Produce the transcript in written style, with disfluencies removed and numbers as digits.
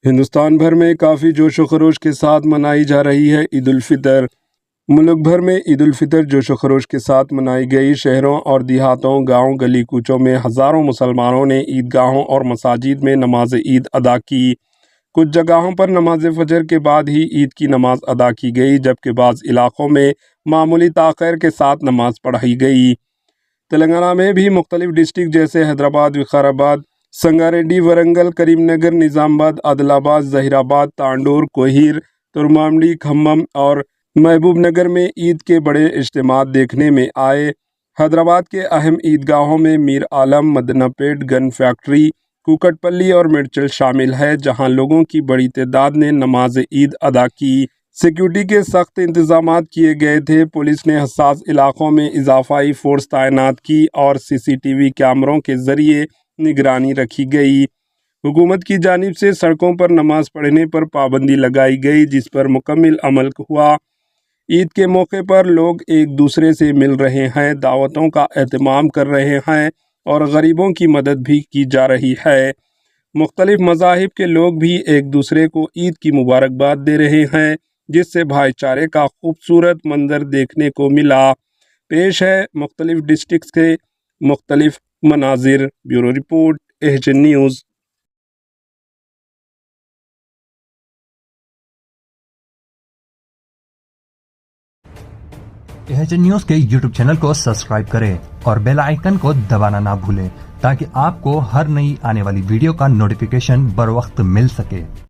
ہندوستان بھر میں کافی جوش و خروش کے ساتھ منائی جا رہی ہے عید الفطر۔ ملک بھر میں عید الفطر جوش و خروش کے ساتھ منائی گئی۔ شہروں اور دیہاتوں، گاؤں، گلی کوچوں میں ہزاروں مسلمانوں نے عیدگاہوں اور مساجد میں نماز عید ادا کی۔ کچھ جگہوں پر نماز فجر کے بعد ہی عید کی نماز ادا کی گئی، جبکہ بعض علاقوں میں معمولی تاخیر کے ساتھ نماز پڑھی گئی۔ تلنگانہ میں بھی مختلف ڈسٹرکٹ جیسے حیدرآباد، وقار آباد، سنگاریڈی، ورنگل، کریم نگر، نظام آباد، عادل آباد، ظہیر آباد، تانڈور، کوہیر، ترمامڈی، کھمم اور محبوب نگر میں عید کے بڑے اجتماعات دیکھنے میں آئے۔ حیدرآباد کے اہم عیدگاہوں میں میر عالم، مدنہ پیٹ، گن فیکٹری، کوکٹ پلی اور میڈچل شامل ہے، جہاں لوگوں کی بڑی تعداد نے نماز عید ادا کی۔ سیکیورٹی کے سخت انتظامات کیے گئے تھے۔ پولیس نے حساس علاقوں میں اضافی فورس تعینات کی اور سی سی ٹی وی کیمروں کے ذریعے نگرانی رکھی گئی۔ حکومت کی جانب سے سڑکوں پر نماز پڑھنے پر پابندی لگائی گئی، جس پر مکمل عمل ہوا۔ عید کے موقع پر لوگ ایک دوسرے سے مل رہے ہیں، دعوتوں کا اہتمام کر رہے ہیں اور غریبوں کی مدد بھی کی جا رہی ہے۔ مختلف مذاہب کے لوگ بھی ایک دوسرے کو عید کی مبارکباد دے رہے ہیں، جس سے بھائی چارے کا خوبصورت منظر دیکھنے کو ملا۔ پیش ہے مختلف ڈسٹرکٹس کے مختلف مناظر۔ Bureau report, H N news. H N news کے یوٹیوب چینل کو سبسکرائب کریں اور بیل آئیکن کو دبانا نہ بھولیں تاکہ آپ کو ہر نئی آنے والی ویڈیو کا نوٹیفیکیشن بر وقت مل سکے۔